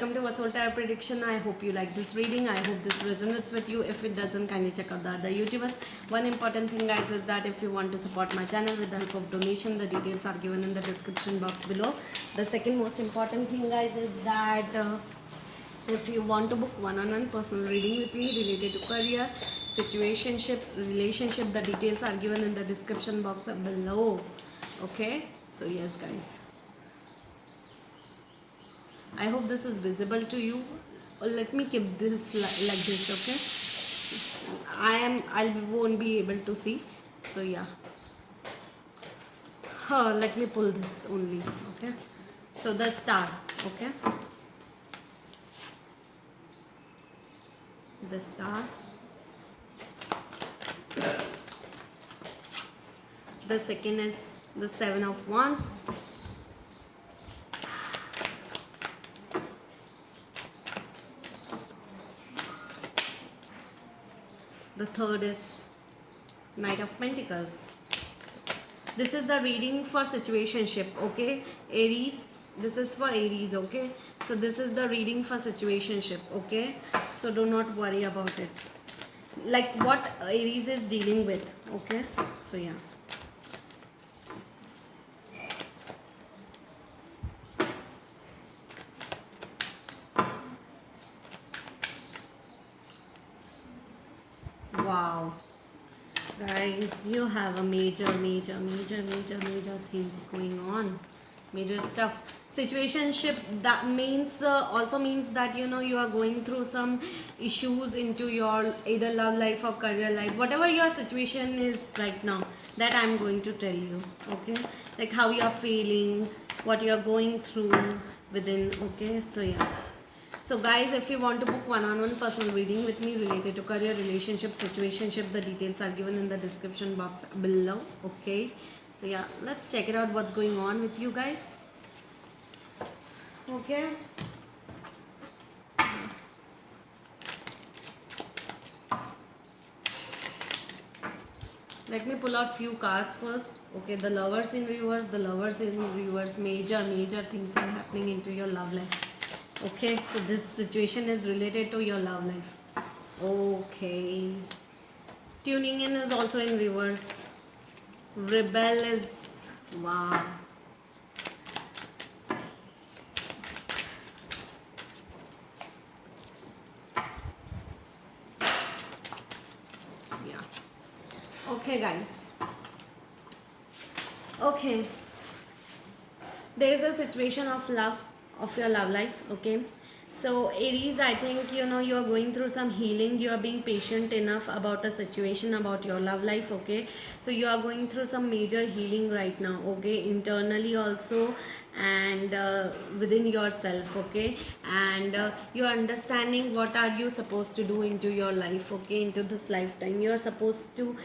welcome to Soul Tarot Prediction. I hope you like this reading. I hope this resonates with you. If it doesn't, kindly check out the other YouTubers. One important thing, guys, is that if you want to support my channel with the help of donation, the details are given in the description box below. The second most important thing, guys, is that if you want to book one-on-one personal reading with me related to career, situationships, relationship, the details are given in the description box below. Okay, so yes, guys, I hope this is visible to you. Let me keep this like this, okay? I won't be able to see, so yeah. Let me pull this only, okay? So the star, okay? The star. The second is the Seven of Wands. The third is Knight of Pentacles. This is the reading for situationship, okay? Aries, this is for Aries, okay? So this is the reading for situationship, okay? So do not worry about it. Like what Aries is dealing with, okay? So yeah. Wow, guys, you have a major things going on, major stuff. Situationship, that means also means that you are going through some issues into your either love life or career life, whatever your situation is right now, that I'm going to tell you, okay? Like how you are feeling, what you are going through within, okay? So yeah. So guys, if you want to book one-on-one personal reading with me related to career, relationship, situationship, the details are given in the description box below, okay? So yeah, let's check it out what's going on with you guys, okay? Let me pull out few cards first, okay? The Lovers in reverse, major things are happening into your love life. Okay, so this situation is related to your love life. Okay. Tuning in is also in reverse. Rebel is, wow. Yeah. Okay, guys. Okay. There is a situation of love, of your love life, okay? So Aries, I think you are going through some healing. You are being patient enough about a situation, about your love life, okay? So you are going through some major healing right now, okay? Internally also, and within yourself, okay? And you are understanding what are you supposed to do into your life, okay? Into this lifetime, you are supposed to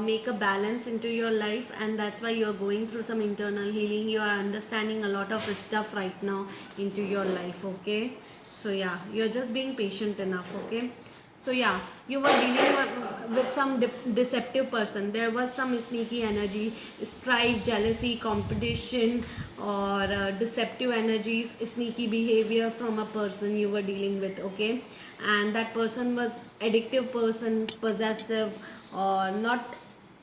make a balance into your life, and that's why you're going through some internal healing. You are understanding a lot of stuff right now into your life, okay? So yeah, you're just being patient enough, okay? So yeah, you were dealing with some deceptive person. There was some sneaky energy, strife, jealousy, competition, or deceptive energies, sneaky behavior from a person you were dealing with, okay? And that person was addictive person, possessive, or not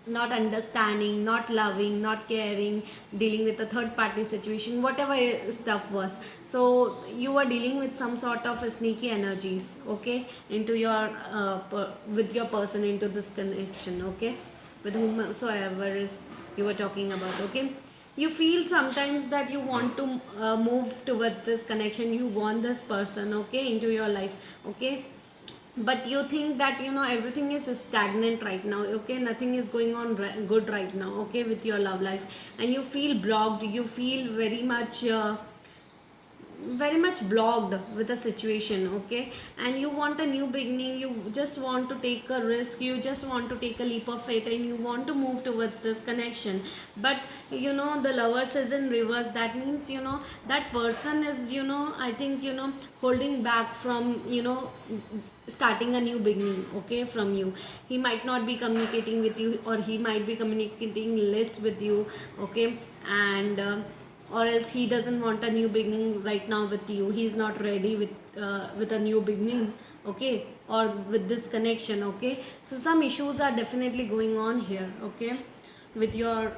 understanding, not loving, not caring, dealing with a third party situation, whatever stuff was. So you were dealing with some sort of sneaky energies, okay, into your with your person, into this connection, okay, with whomsoever is you were talking about, okay? You feel sometimes that you want to move towards this connection, you want this person, okay, into your life, okay? But you think that everything is stagnant right now, okay? Nothing is going on good right now, okay, with your love life, and you feel blocked. You feel very much blocked with a situation, okay? And you want a new beginning, you just want to take a risk, you just want to take a leap of faith, and you want to move towards this connection. But the Lovers is in reverse. That means that person is I think holding back from starting a new beginning, okay, from you. He might not be communicating with you, or he might be communicating less with you, okay? And or else he doesn't want a new beginning right now with you. He's not ready with a new beginning, okay, or with this connection, okay. So some issues are definitely going on here, okay, with your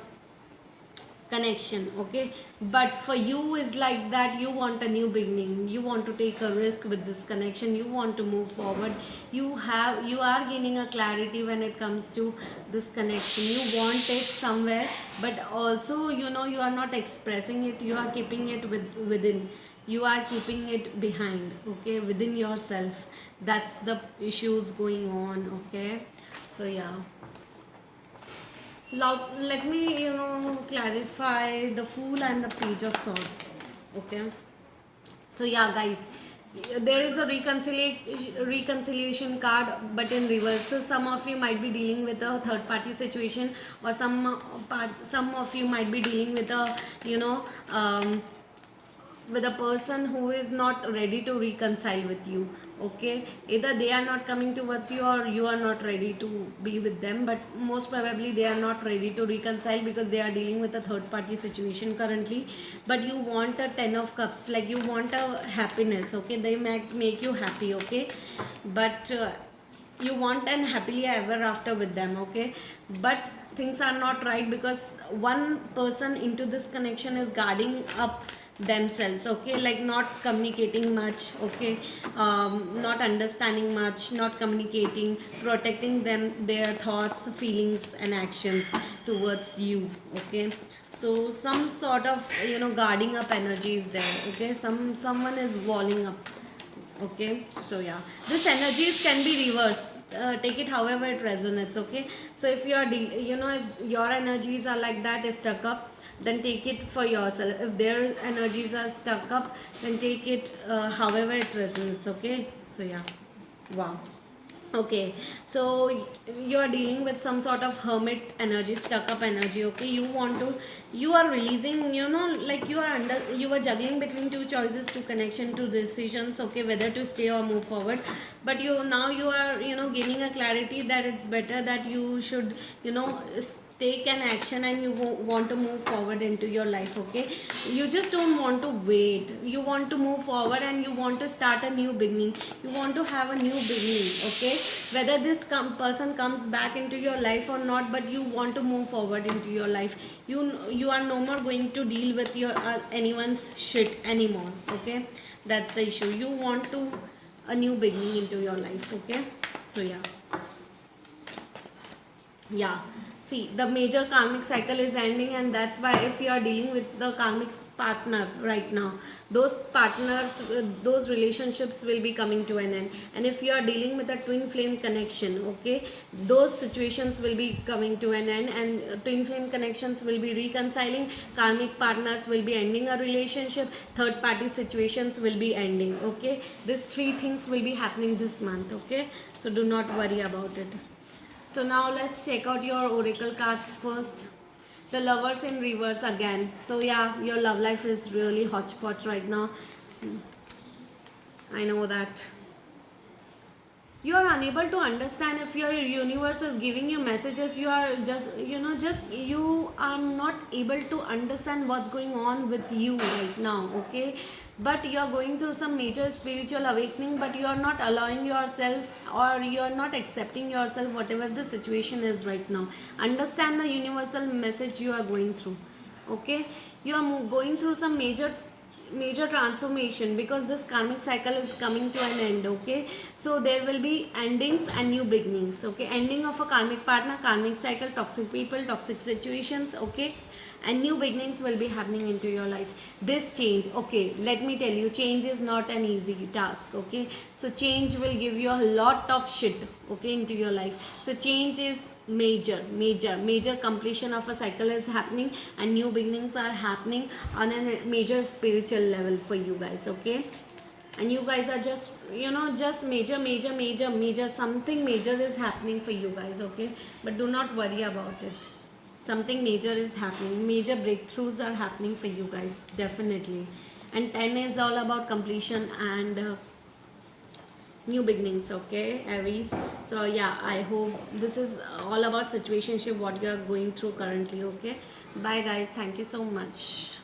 connection, okay. But for you is like that, you want a new beginning, you want to take a risk with this connection, you want to move forward, you are gaining a clarity when it comes to this connection. You want it somewhere, but also you are not expressing it, you are keeping it within, you are keeping it behind, okay, within yourself. That's the issues going on, okay. So yeah, let me clarify the Fool and the Page of Swords, okay. So yeah guys, there is a reconciliation card but in reverse. So some of you might be dealing with a third party situation, or some of you might be dealing with a with a person who is not ready to reconcile with you, okay. Either they are not coming towards you, or you are not ready to be with them, but most probably they are not ready to reconcile because they are dealing with a third party situation currently. But you want a 10 of cups, like you want a happiness, okay. They make you happy, okay, but you want an happily ever after with them, okay. But things are not right because one person into this connection is guarding up themselves, okay, like not communicating much, okay, not understanding much, not communicating, protecting their thoughts, feelings and actions towards you, okay. So some sort of guarding up energy is there, okay. Someone is walling up, okay. So yeah, this energies can be reversed, take it however it resonates, okay. So if you are if your energies are like that, is stuck up, then take it for yourself. If their energies are stuck up, then take it however it resonates, okay. So yeah, wow. Okay, so you are dealing with some sort of hermit energy, stuck up energy, okay. You are releasing, like you are juggling between two choices, two connection, two decisions, okay, whether to stay or move forward. But now you are gaining a clarity that it's better that you should take an action, and you want to move forward into your life, okay. You just don't want to wait, you want to move forward, and you want to start a new beginning, you want to have a new beginning, okay. Whether this person comes back into your life or not, but you want to move forward into your life. You are no more going to deal with your anyone's shit anymore, okay. That's the issue. You want to a new beginning into your life, okay. So yeah, see, the major karmic cycle is ending, and that's why if you are dealing with the karmic partner right now, those partners, those relationships will be coming to an end. And if you are dealing with a twin flame connection, okay, those situations will be coming to an end, and twin flame connections will be reconciling, karmic partners will be ending a relationship, third party situations will be ending, okay. These three things will be happening this month, okay. So do not worry about it. So now let's check out your oracle cards first. The Lovers in reverse again. So yeah, your love life is really hodgepodge right now. I know that. You are unable to understand if your universe is giving you messages. You are just you are not able to understand what's going on with you right now, okay. But you are going through some major spiritual awakening, but you are not allowing yourself, or you are not accepting yourself, whatever the situation is right now. Understand the universal message you are going through, okay. You are going through some major transformation because this karmic cycle is coming to an end, okay. So there will be endings and new beginnings, okay. Ending of a karmic partner, karmic cycle, toxic people, toxic situations, okay, and new beginnings will be happening into your life. This change, okay, let me tell you, change is not an easy task, okay. So change will give you a lot of shit, okay, into your life. So change is major completion of a cycle is happening, and new beginnings are happening on a major spiritual level for you guys, okay. And you guys are just just major, something major is happening for you guys, okay. But do not worry about it. Something major is happening, major breakthroughs are happening for you guys, definitely. And 10 is all about completion and new beginnings, okay, Aries. So yeah, I hope this is all about situationship, what you are going through currently, okay. Bye guys, thank you so much.